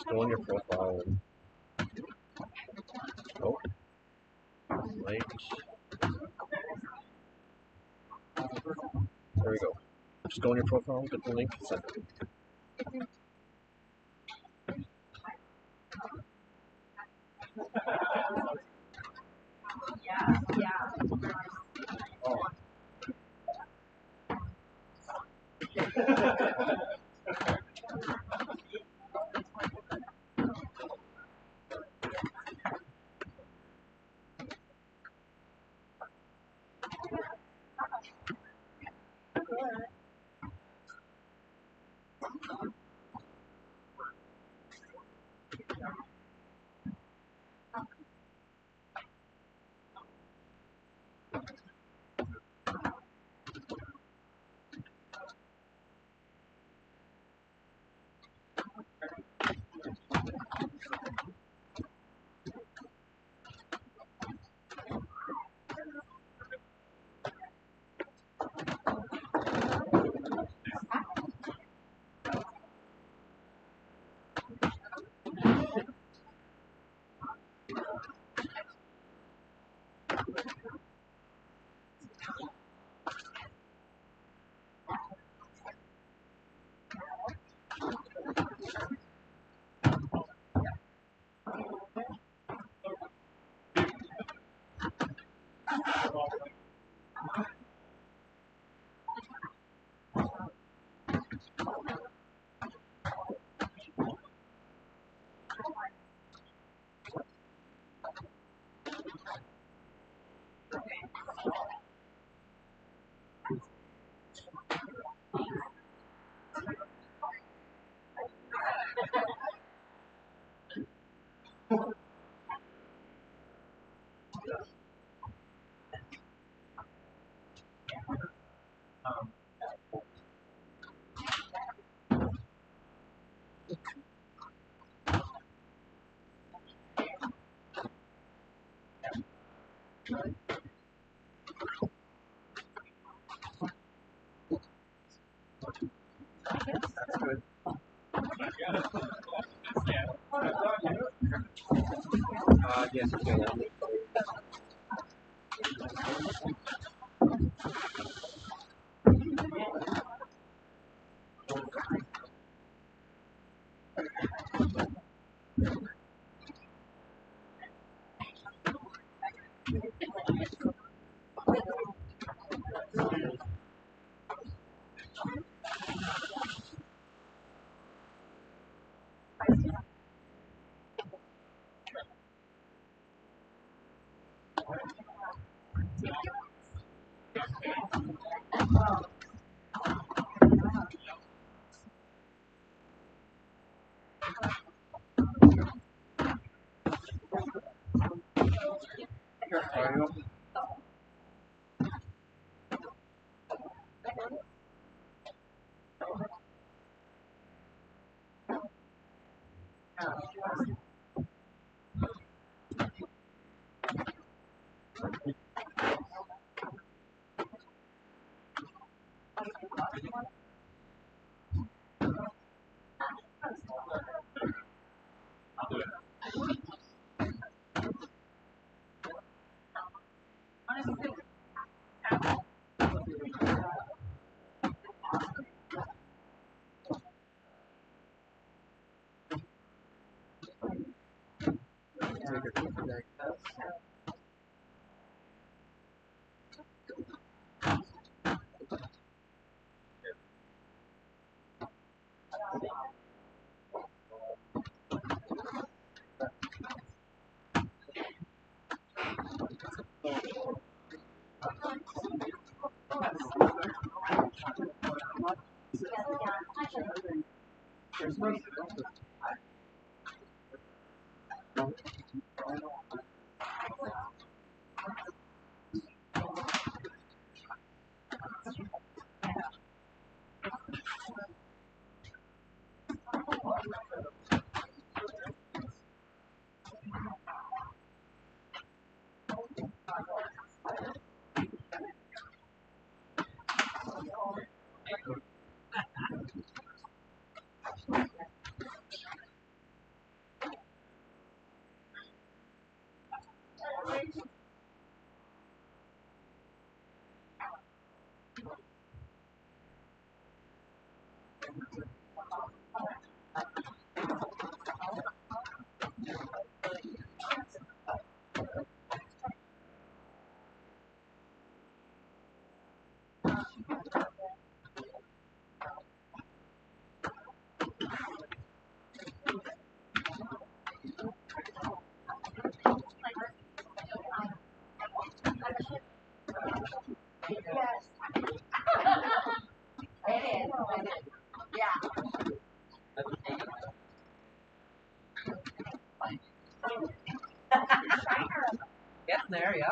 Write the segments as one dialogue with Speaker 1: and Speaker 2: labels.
Speaker 1: Just go on your profile and oh, right. There we go. Just go on your profile, get the link, send it. Yes, you can.
Speaker 2: There, yeah.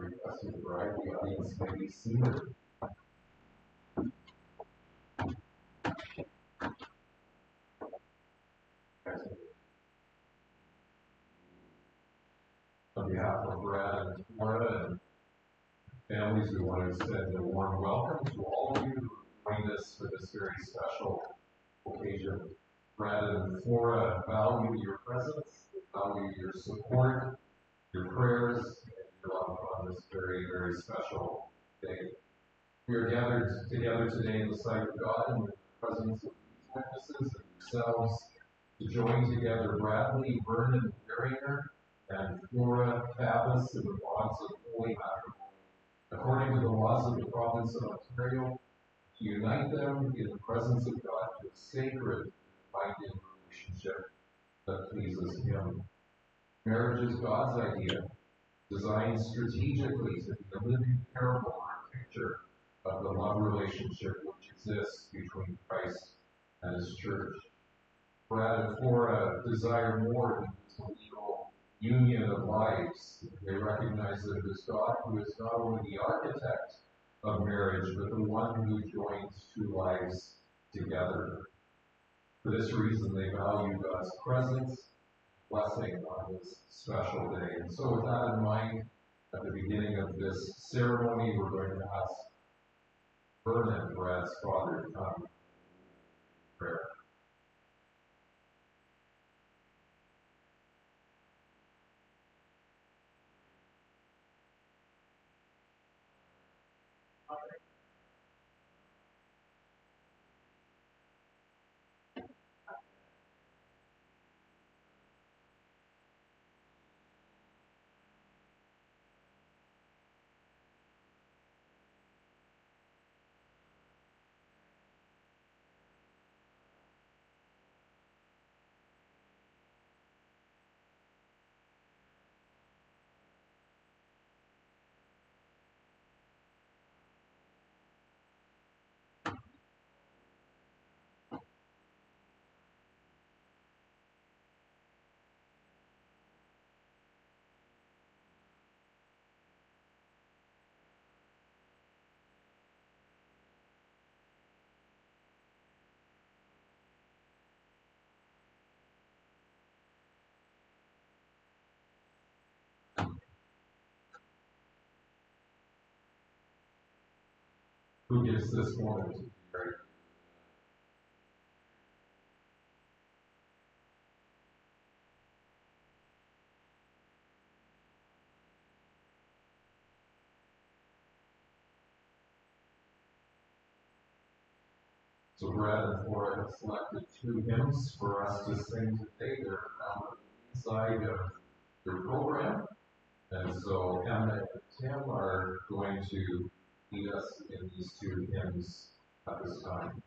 Speaker 2: requesting the bride, the audience may be seated. On behalf of Brad and Florida and families, we want to extend a warm welcome to all of you who joined us for this very special occasion. Brad and Flora value your presence, value your support, your prayers, and your love on this very, very special day. We are gathered together today in the sight of God and in the presence of these witnesses and yourselves to join together Bradley, Vernon, Barringer, and Flora Fabus in the bonds of holy matrimony. According to the laws of the province of Ontario, to unite them in the presence of God to a sacred, binding relationship that pleases Him. Marriage is God's idea, designed strategically to be a living parable or picture of the love relationship which exists between Christ and His church. Brad and Flora desire more than just a legal union of lives. They recognize that it is God who is not only the architect of marriage, but the one who joins two lives together. For this reason, they value God's presence, blessing on this special day. And so with that in mind, at the beginning of this ceremony, we're going to ask Vernon, Brad's father, to come in prayer. Who gives this moment to be married? So Brad and Flora have selected two hymns for us to sing today. They're found inside of your program. And so Emma and Tim are going to lead us in these two hymns at this time.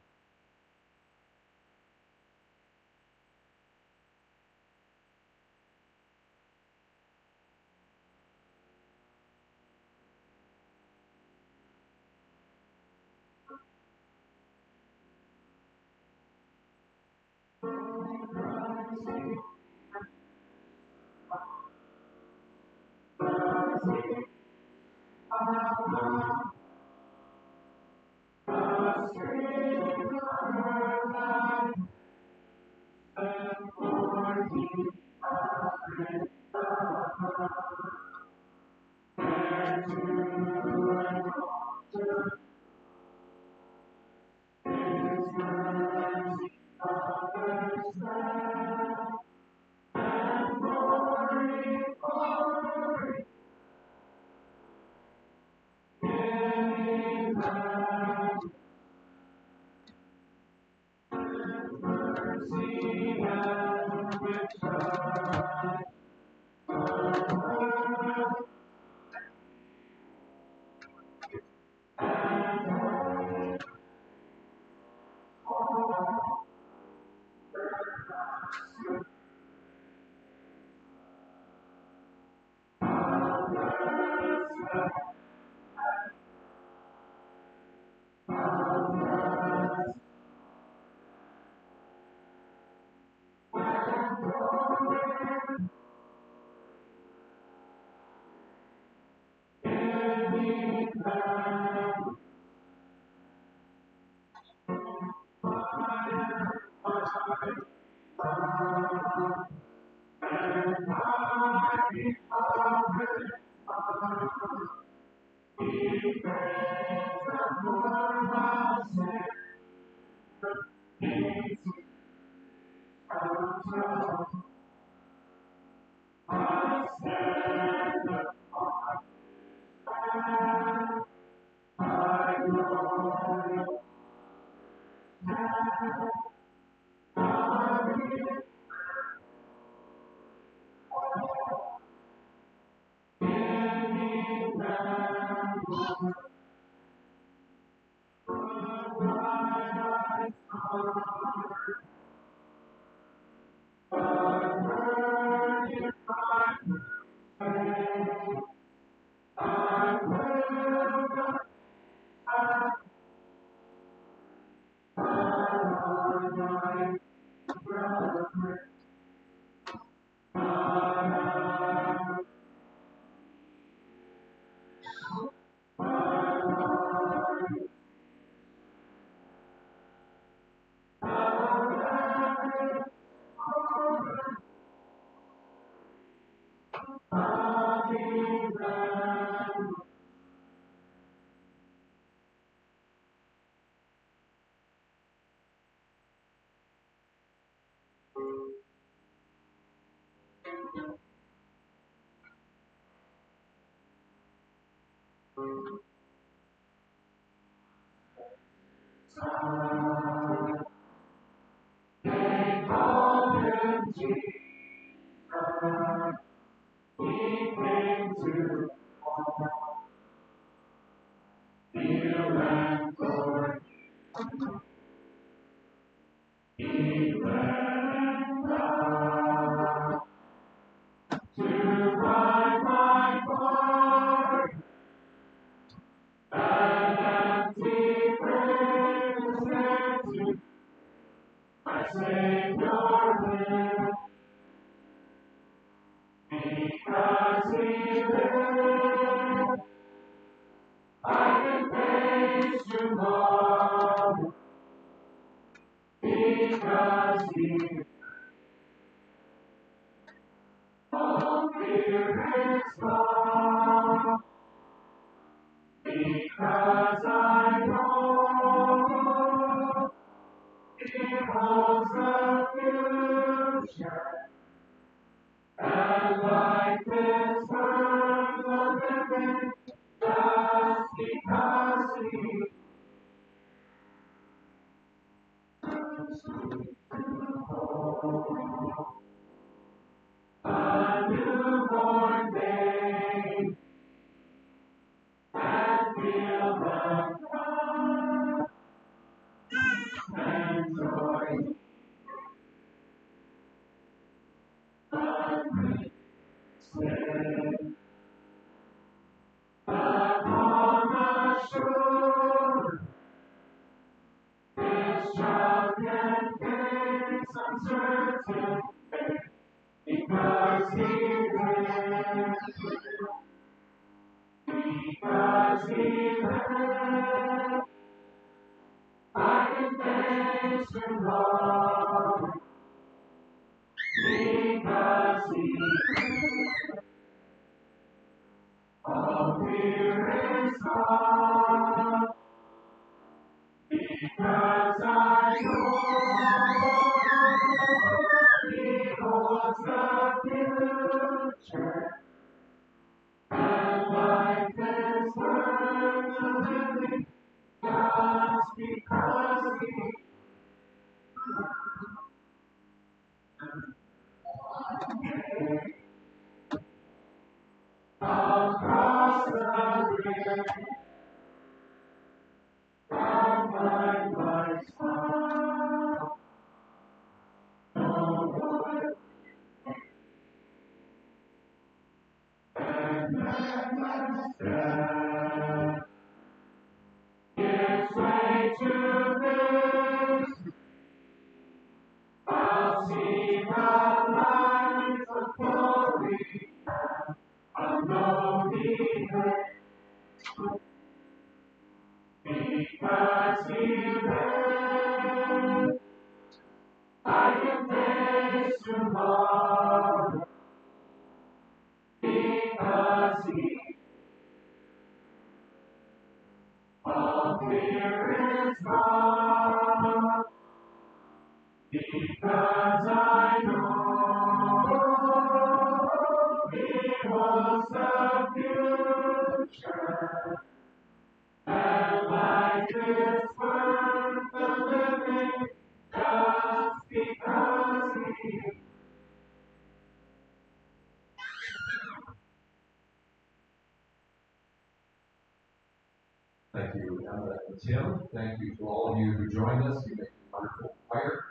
Speaker 2: And Tim, thank you to all of you who joined us. You make a wonderful choir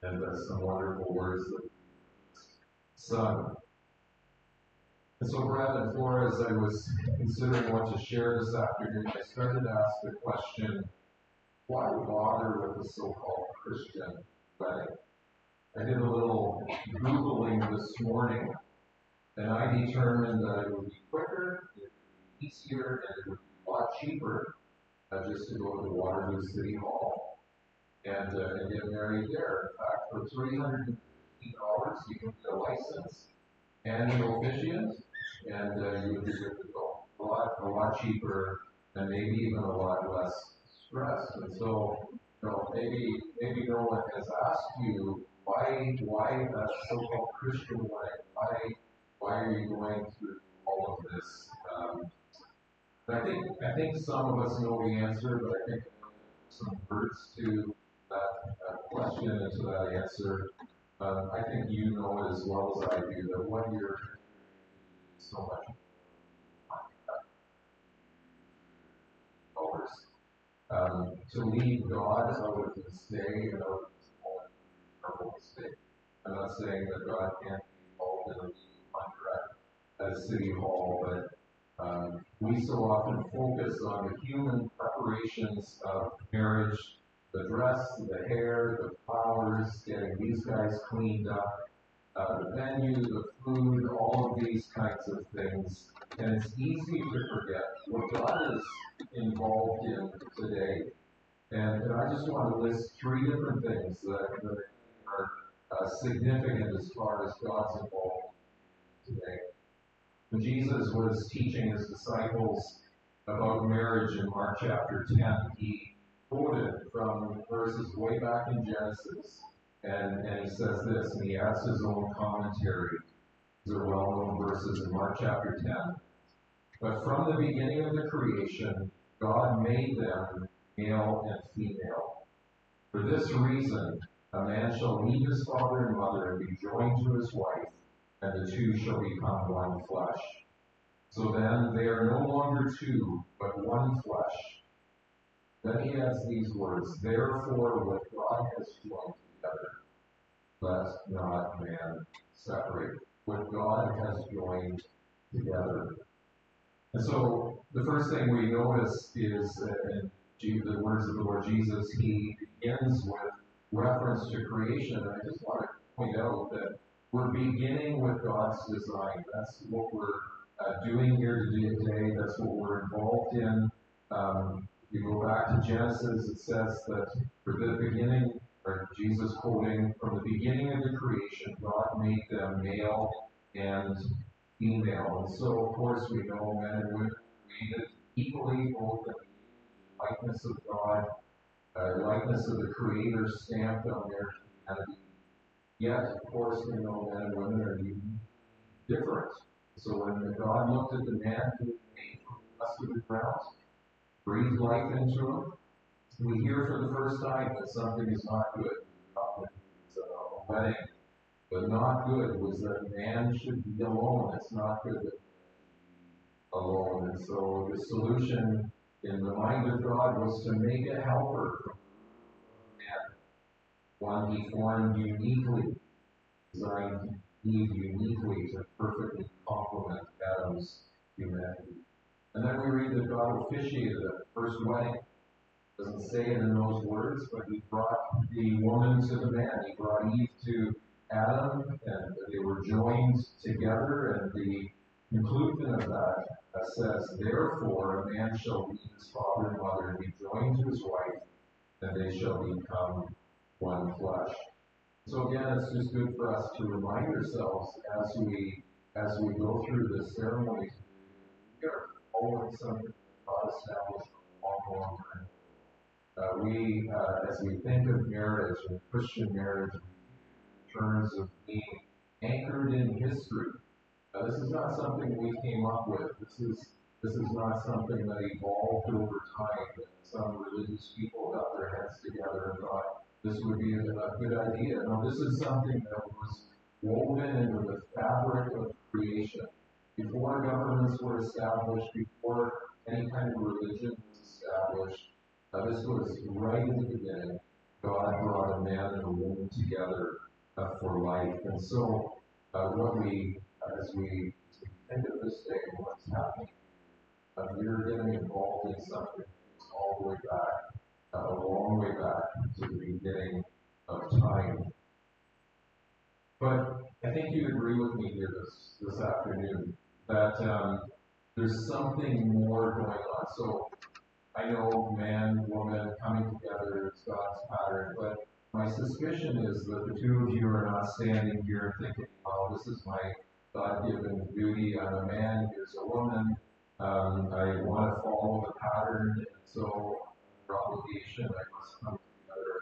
Speaker 2: and some wonderful words that sung. And so, Brad and Flora, as I was considering what to share this afternoon, I started to ask the question, why bother with the so-called Christian wedding? I did a little Googling this morning, and I determined that it would be quicker, it would be easier, and it would be a lot cheaper just to go to the Waterloo City Hall and get married there. In fact, for $350, you can get a license and an officiant, and you would be good to go. A lot cheaper, and maybe even a lot less stress. And so, maybe no one has asked you why that so-called Christian wedding? Why are you going through all of this? I think some of us know the answer, but I think some words to that question and to that answer. I think you know it as well as I do that what you're so much to leave God out of this day and out of this moment terrible mistake. I'm not saying that God can't be involved in a legal contract at City Hall, but we so often focus on the human preparations of marriage, the dress, the hair, the flowers, getting these guys cleaned up, the venue, the food, all of these kinds of things. And it's easy to forget what God is involved in today. And I just want to list three different things that are significant as far as God's involvement today. When Jesus was teaching his disciples about marriage in Mark chapter 10, he quoted from verses way back in Genesis, and he says this, and he adds his own commentary. These are well-known verses in Mark chapter 10. But from the beginning of the creation, God made them male and female. For this reason, a man shall leave his father and mother and be joined to his wife, and the two shall become one flesh. So then they are no longer two, but one flesh. Then he adds these words, therefore what God has joined together, let not man separate. What God has joined together. And so the first thing we notice is in the words of the Lord Jesus, he begins with reference to creation. And I just want to point out that we're beginning with God's design. That's what we're doing here today. That's what we're involved in. You go back to Genesis, it says that for the beginning, or Jesus quoting, from the beginning of the creation, God made them male and female. And so, of course, we know men and women created equally, both in the likeness of God, likeness of the Creator stamped on their humanity. Yet, of course, we know men and women are different. So when God looked at the man who made from the dust of the ground, breathed life into him, we hear for the first time that something is not good. Often it's a wedding. But not good was that man should be alone. It's not good that man be alone. And so the solution in the mind of God was to make a helper for man, one he formed uniquely, designed Eve uniquely to perfectly complement Adam's humanity. And then we read that God officiated the first wedding. It doesn't say it in those words, but he brought the woman to the man. He brought Eve to Adam, and they were joined together, and the conclusion of that says, therefore a man shall leave his father and mother and be joined to his wife, and they shall become one flesh. So again, it's just good for us to remind ourselves as we go through this ceremony, we are following something that God established a long, long time. As we think of marriage and Christian marriage in terms of being anchored in history, this is not something we came up with. This is not something that evolved over time, that some religious people got their heads together and thought this would be a good idea. No, this is something that was woven into the fabric of creation. Before governments were established, before any kind of religion was established. This was right in the beginning. God brought a man and a woman together for life. And so, as we think of this day and what's happening, you're getting involved in something that's all the way back, a long way back to the beginning of time. But I think you'd agree with me here this afternoon that there's something more going on. So I know man, woman coming together is God's pattern, but my suspicion is that the two of you are not standing here thinking, "Oh, this is my God-given duty. I'm a man, here's a woman. I want to follow the pattern, and so under obligation, I must come together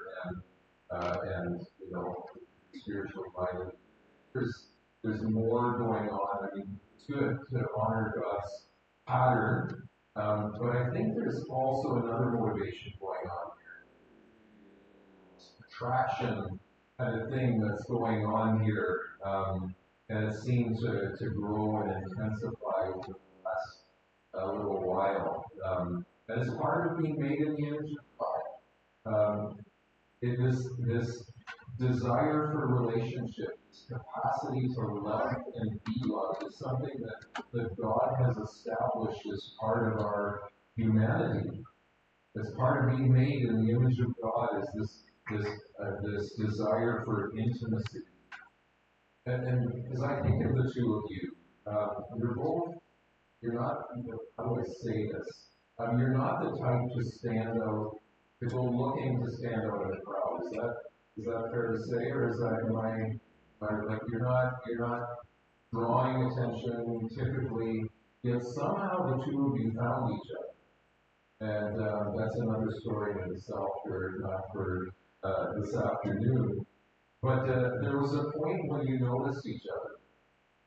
Speaker 2: and spiritually minded." There's more going on. I mean, it's good to honor God's pattern, but I think there's also another motivation going on here. Attraction kind of thing that's going on here, and it seems to grow and intensify over the last little while. And it's part of being made in the image of God. This desire for relationship, this capacity to love and be loved is something that God has established as part of our humanity. As part of being made in the image of God is this desire for intimacy. And as I think of the two of you, you're not, how do I say this? You're not the type to stand out, to go looking to stand out in a crowd. Is that fair to say, or is that like you're not drawing attention typically? Yet somehow the two of you found each other, and that's another story in itself for this afternoon. But there was a point when you noticed each other.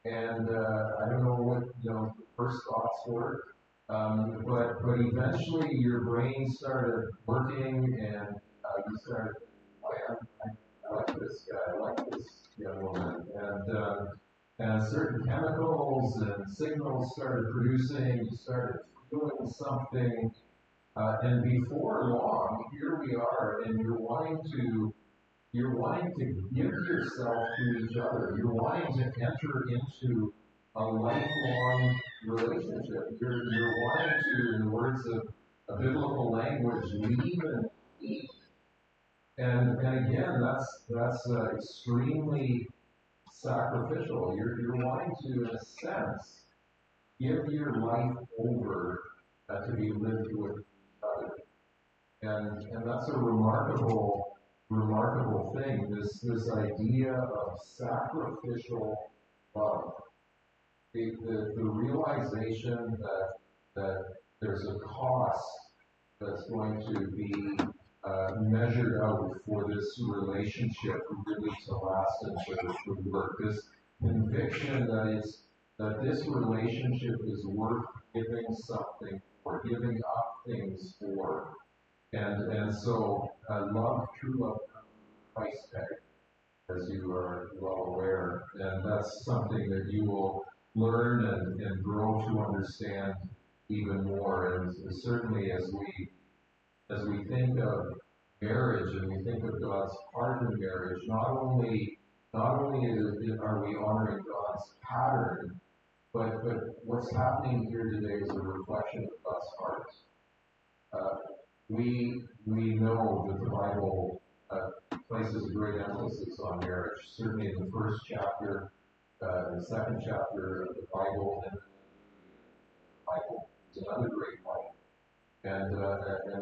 Speaker 2: And I don't know what the first thoughts were, but eventually your brain started working, and you started, oh yeah, I like this guy, I like this young woman, and certain chemicals and signals started producing. You started feeling something, and before long, here we are, and you're wanting to give yourself to each other. You're wanting to enter into a lifelong relationship. You're wanting to, in the words of a biblical language, leave and eat. And again, that's extremely sacrificial. You're wanting to, in a sense, give your life over to be lived with each other. And that's a remarkable thing, this idea of sacrificial love. The realization that there's a cost that's going to be measured out for this relationship really to last and to work. This conviction that this relationship is worth giving something or giving up things for. And so true love, price tag, as you are well aware, and that's something that you will learn and grow to understand even more. And certainly as we think of marriage and we think of God's part in marriage, not only are we honoring God's pattern, but what's happening here today is a reflection of God's heart. We know that the Bible places a great emphasis on marriage. Certainly in the first chapter, the second chapter of the Bible, and the Bible is another great Bible, and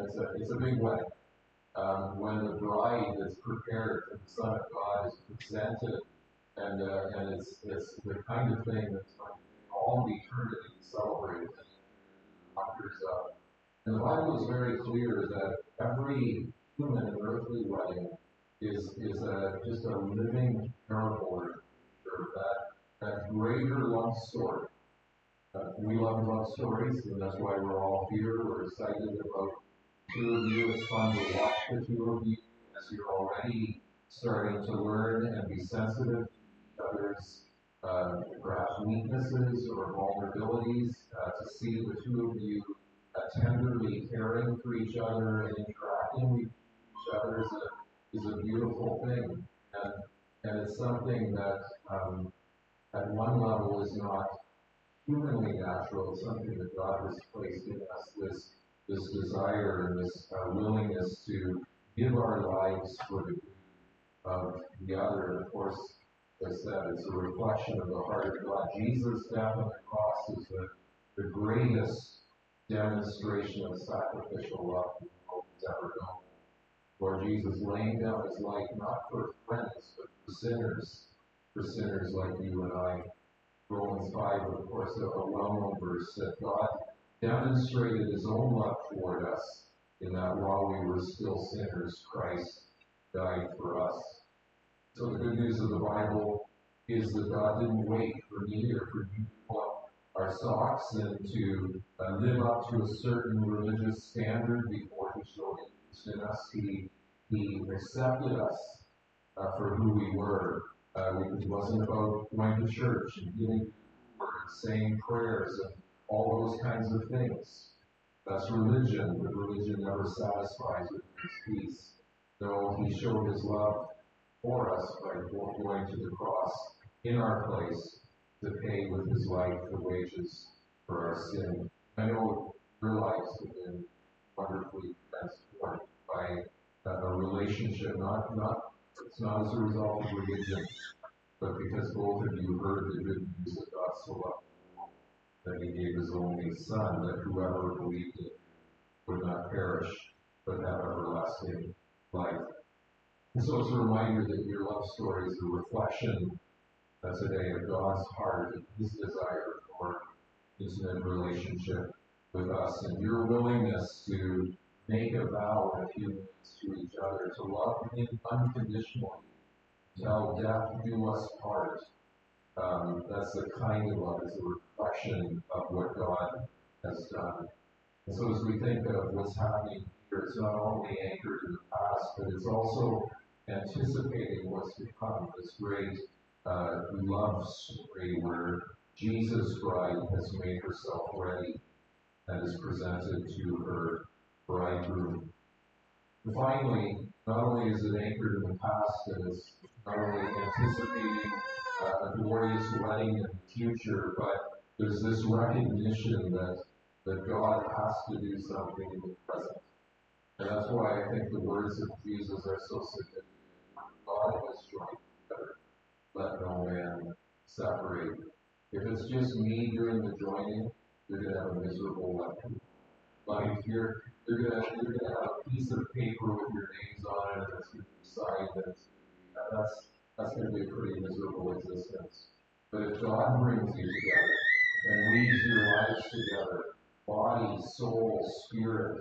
Speaker 2: it's a big wedding. When the bride is prepared for the Son of God is presented, and it's the kind of thing that's going to be all the eternity celebrated and offers up. And the Bible is very clear that every human and earthly wedding is just a living parable or that greater love story. We love love stories, and that's why we're all here. We're excited about two of you. It's fun to watch the two of you as you're already starting to learn and be sensitive to each other's perhaps weaknesses or vulnerabilities, to see the two of you tenderly caring for each other and interacting with each other is a beautiful thing. And it's something that at one level is not humanly natural. It's something that God has placed in us, this desire and this willingness to give our lives for the good of the other. And of course, as I said, it's a reflection of the heart of God. Jesus' death on the cross is the greatest demonstration of sacrificial love the world has ever known. Lord Jesus laying down his life not for friends, but for sinners like you and I. Romans 5, of course, a well-known verse that God demonstrated his own love toward us in that while we were still sinners, Christ died for us. So the good news of the Bible is that God didn't wait for me or for you to put our socks and to live up to a certain religious standard before he showed interest in us. He accepted us for who we were. It wasn't about going to church and giving and saying prayers and all those kinds of things. That's religion, but religion never satisfies with his peace. No, he showed his love for us by going to the cross in our place to pay with his life the wages for our sin. I know your lives have been wonderfully transformed by a relationship, it's not as a result of religion, but because both of you heard the good news that God so loved the world, that he gave his only Son, that whoever believed in him would not perish, but have everlasting life. And so it's a reminder that your love story is a reflection today of God's heart and his desire for intimate relationship with us, and your willingness to make a vow in a few minutes to each other, to love him unconditionally, till death do us part. That's the kind of love, it's a reflection of what God has done. And so as we think of what's happening here, it's not only anchored in the past, but it's also anticipating what's to come, this great love story where Jesus' bride has made herself ready and is presented to her bridegroom. And finally, not only is it anchored in the past, and it's not only anticipating a glorious wedding in the future, but there's this recognition that God has to do something in the present. And that's why I think the words of Jesus are so significant. God has joined together. Let no man separate. If it's just me doing the joining, you're going to have a miserable life. Like you're gonna have a piece of paper with your names on it, and it's going to be signed, and that's going to be a pretty miserable existence. But if God brings you together and weaves your lives together, body, soul, spirit,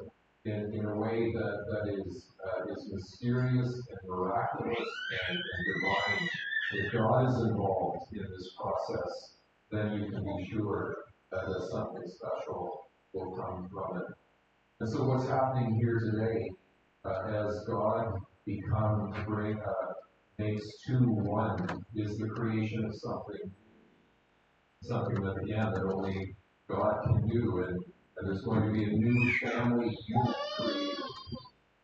Speaker 2: in a way that is mysterious and miraculous and divine, if God is involved in this process, then you can be sure that something special will come from it. And so what's happening here today, as God makes two one, is the creation of something that again that only God can do, and there's going to be a new family unit created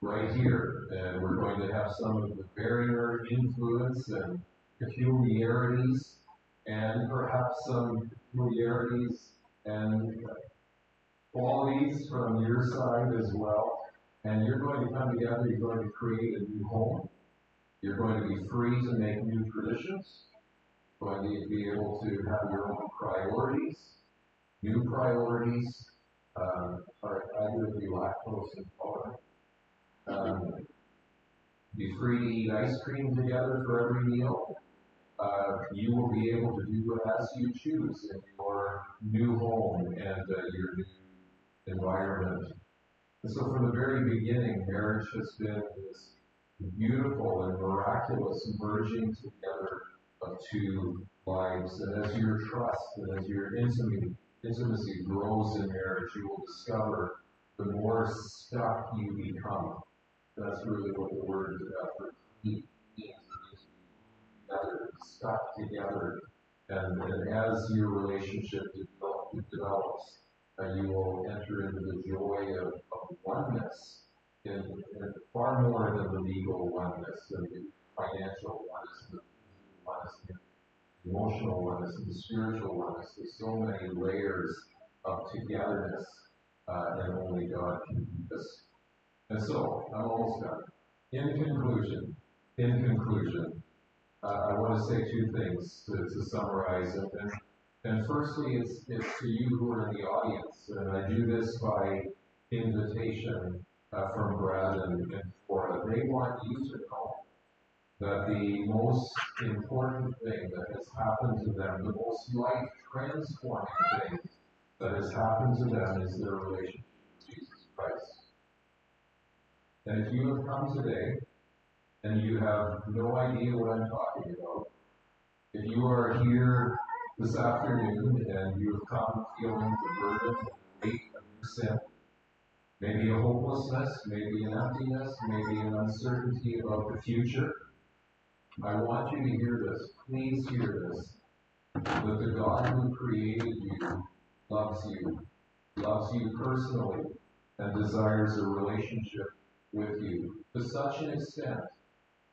Speaker 2: right here, and we're going to have some of the barrier influence and peculiarities, and perhaps some peculiarities and qualities from your side as well. And you're going to come together, you're going to create a new home. You're going to be free to make new traditions. You're going to be able to have your own priorities, new priorities. Are either of you lactose intolerant? Be free to eat ice cream together for every meal. You will be able to do as you choose in your new home and your new environment. And so from the very beginning, marriage has been this beautiful and miraculous merging together of two lives. And as your trust and as your intimacy grows in marriage, you will discover the more stuck you become. That's really what the word for means, together, stuck together. And as your relationship develops, You will enter into the joy of oneness in far more than the legal oneness and the financial oneness, and the oneness, and the emotional oneness, and the spiritual oneness. There's so many layers of togetherness, and only God can do this. And so, I'm almost done. In conclusion, I want to say two things to summarize it. And firstly, it's to you who are in the audience. And I do this by invitation from Brad and Cora. They want you to know that the most important thing that has happened to them, the most life-transforming thing that has happened to them is their relationship with Jesus Christ. And if you have come today and you have no idea what I'm talking about, if you are here this afternoon and you have come feeling the burden and the weight of your sin, maybe a hopelessness, maybe an emptiness, maybe an uncertainty about the future, I want you to hear this. Please hear this. That the God who created you loves you personally, and desires a relationship with you to such an extent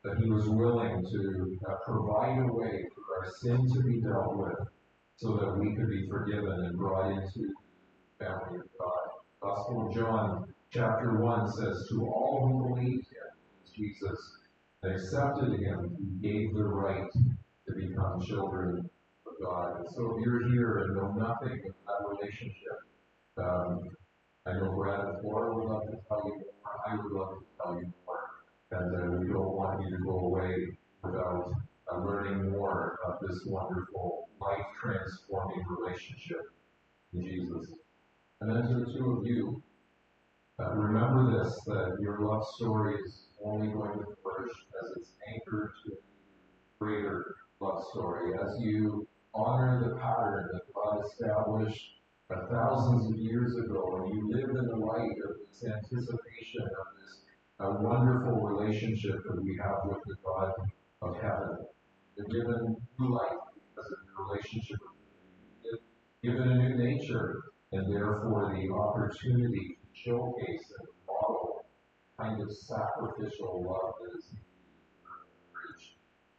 Speaker 2: that he was willing to provide a way for our sin to be dealt with so that we could be forgiven and brought into the family of God. Gospel of John, chapter 1 says, to all who believed him, Jesus, and accepted him, he gave the right to become children of God. And so if you're here and know nothing of that relationship, I know Brad and Flora would love to tell you more. I would love to tell you more. And we don't want you to go away without learning more of this wonderful, life-transforming relationship in Jesus. And then to the two of you, remember this, that your love story is only going to flourish as it's anchored to a greater love story. As you honor the pattern that God established thousands of years ago, and you live in the light of this anticipation of this wonderful relationship that we have with the God of heaven. You're given new life because of your relationship with him. You're given a new nature, and therefore the opportunity to showcase and model kind of sacrificial love that is encouraged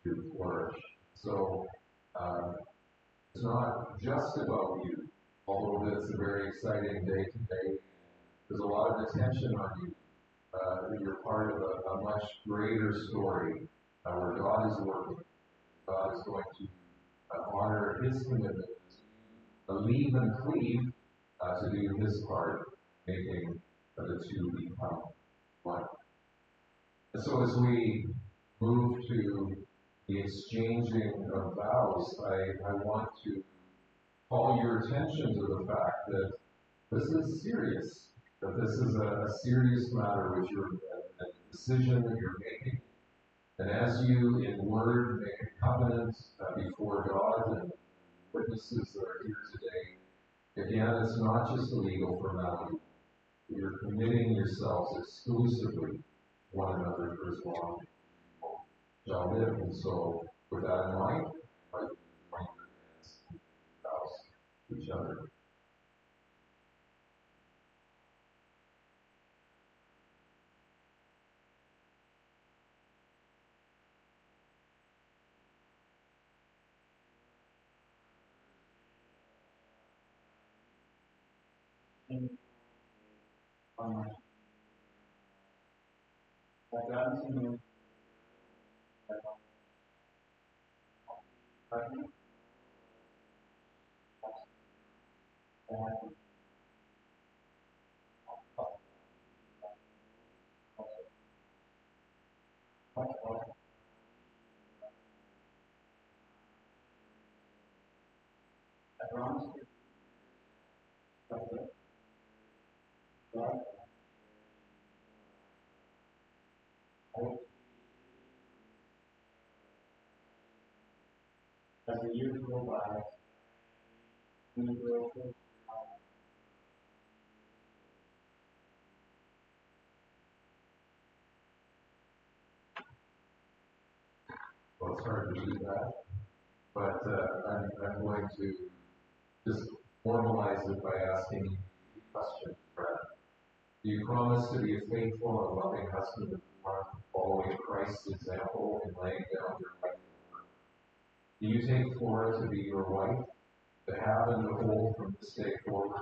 Speaker 2: to flourish. So it's not just about you, although it's a very exciting day today. There's a lot of attention on you. You're part of a much greater story where God is working. God is going to honor his commitment to leave and cleave to do his part, making the two become one. And so as we move to the exchanging of vows, I want to call your attention to the fact that this is serious, that this is a serious matter which you're a decision that you're making. And as you in word make a covenant before God and witnesses that are here today, again, it's not just a legal formality. You're committing yourselves exclusively to one another for as long as you shall live. And so, with that in mind, I join your hands and vows to each other.
Speaker 3: As the years go by, we will
Speaker 2: Well, it's hard to do that, but I'm going to just formalize it by asking Question, Brad. Do you promise to be a faithful and loving husband and wife, following Christ's example in laying down your life? Do you take Flora to be your wife, to have and to hold from this day forward,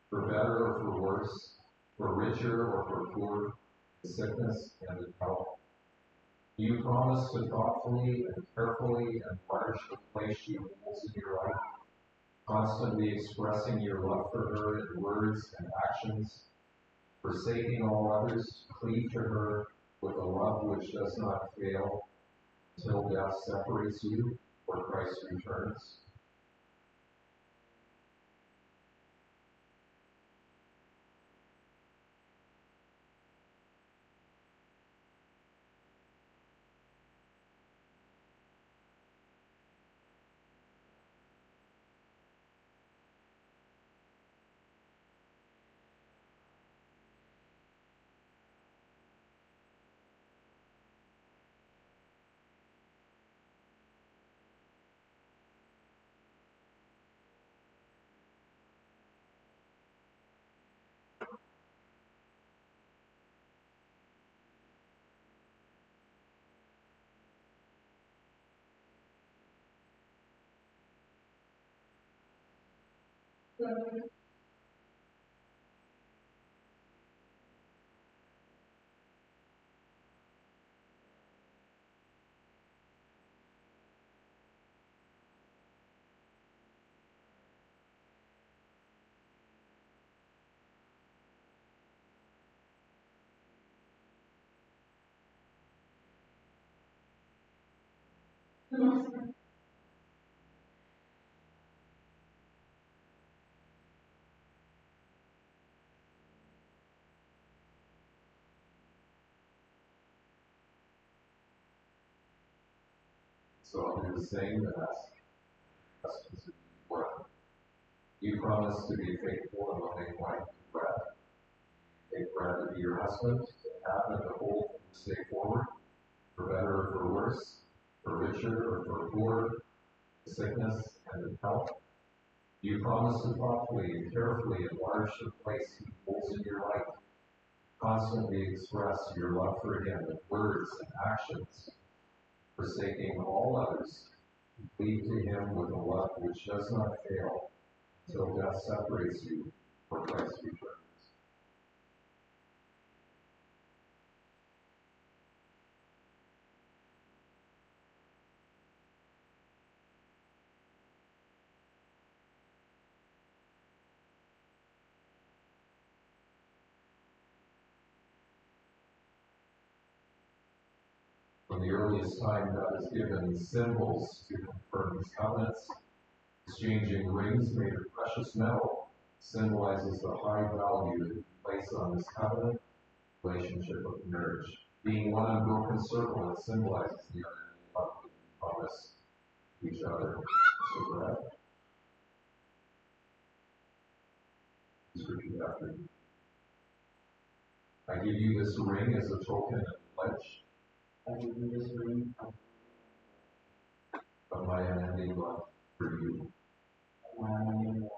Speaker 2: for better or for worse, for richer or for poorer, in sickness and in health? Do you promise to thoughtfully and carefully enlarge the place she holds in your life, constantly expressing your love for her in words and actions, forsaking all others, cleave to her with a love which does not fail until death separates you or Christ returns? So I'll do the same and ask questions of Flora. You promise to be a faithful and loving wife to Brad. Take Brad to be your husband, to have and to hold from this day forward, for better or for worse, for richer or for poorer, in sickness and in health. You promise to thoughtfully and carefully enlarge the place he holds in your life, constantly express your love for him in words and actions, forsaking all others, cleave to him with a love which does not fail until death separates you or Christ returns. From the earliest time, God has given symbols to confirm his covenants. Exchanging rings made of precious metal symbolizes the high value that you place on this covenant relationship of marriage. Being one unbroken circle, it symbolizes the unending love that you promise each other. So, Brad, please repeat after me. I give you this ring as a token and pledge
Speaker 3: I give you this ring
Speaker 2: of my unending love for you.
Speaker 3: of my unending love.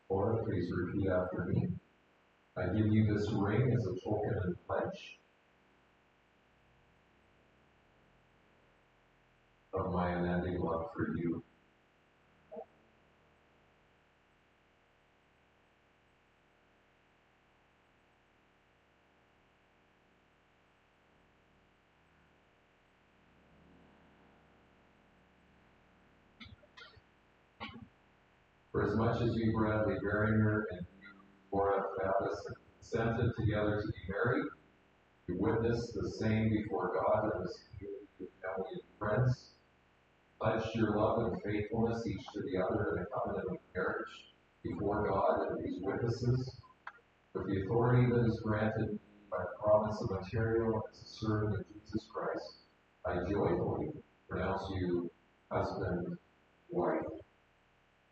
Speaker 2: Or please repeat after me. I give you this ring as a token and pledge of my unending love for you. For as much as you, Bradley Beringer, and you, Laura Fabus, have consented together to be married, you witness the same before God and this community of family and friends. Pledge your love and faithfulness each to the other in a covenant of marriage before God and these witnesses. With the authority that is granted by the province of Ontario as a servant of Jesus Christ, I joyfully pronounce you husband, wife,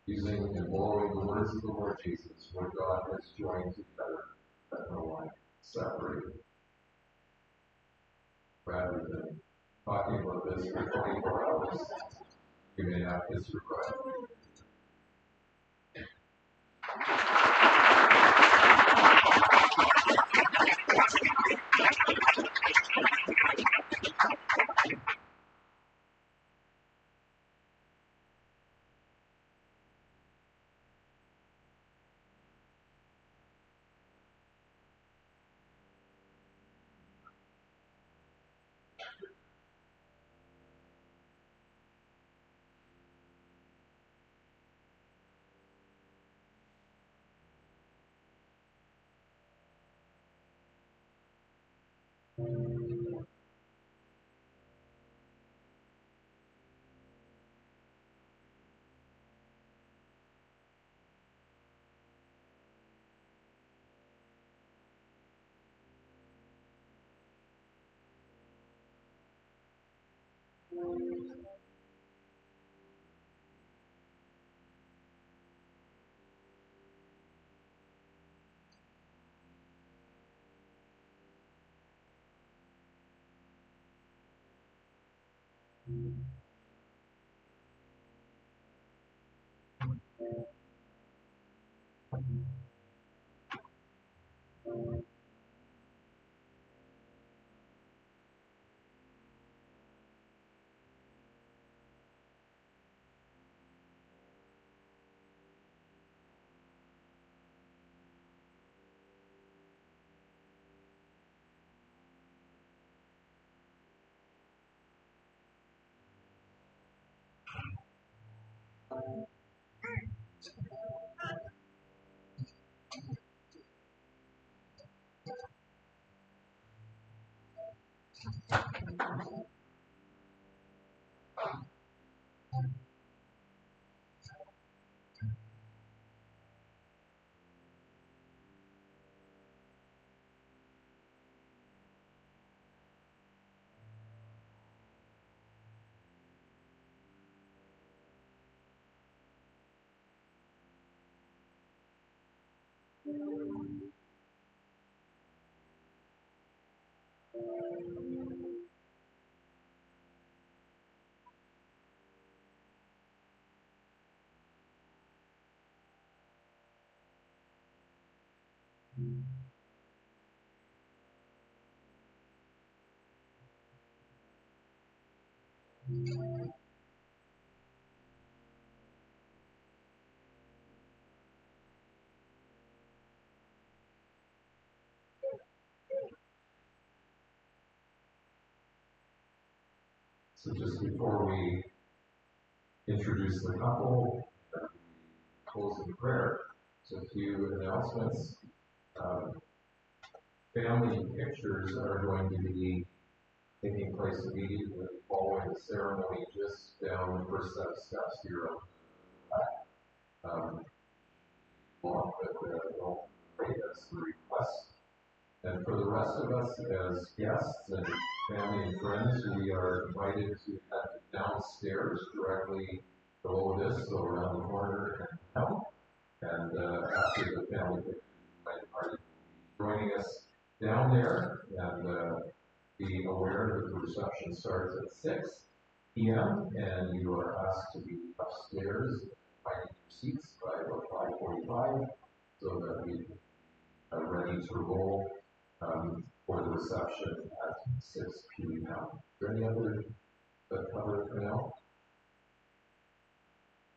Speaker 2: using and borrowing the words of the Lord Jesus, what God has joined together, let no one separate. Rather than talking about this for 24 hours, You may have his request. So just before we introduce the couple, close in prayer, so a few announcements. Family pictures are going to be taking place immediately following the ceremony, just down the first set of steps here on along with that's the request. And for the rest of us as guests and family and friends, we are invited to head downstairs directly below this, so around the corner and down. And after the family are joining us down there, and be aware that the reception starts at 6 p.m. and you are asked to be upstairs finding your seats by about 5:45 so that we are ready to roll for the reception at 6 p.m. Is there any other cover for now?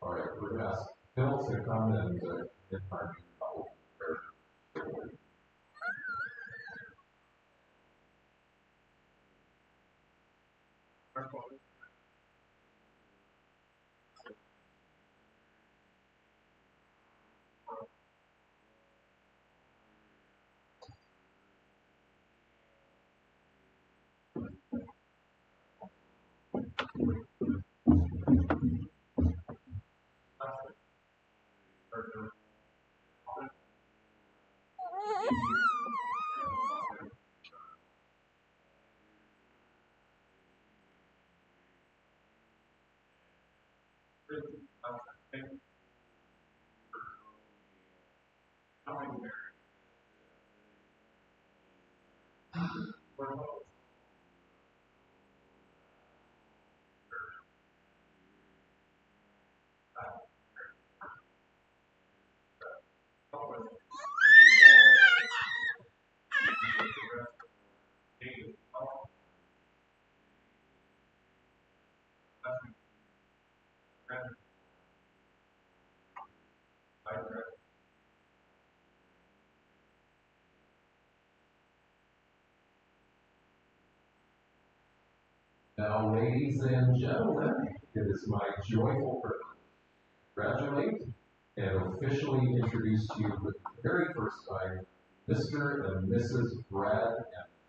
Speaker 2: All right, we're going to ask Phil to come and get our couple prepared. Now, ladies and gentlemen, it is my joyful privilege to congratulate and officially introduce to you for the very first time, Mr. and Mrs. Brad and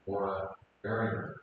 Speaker 2: Laura Barringer.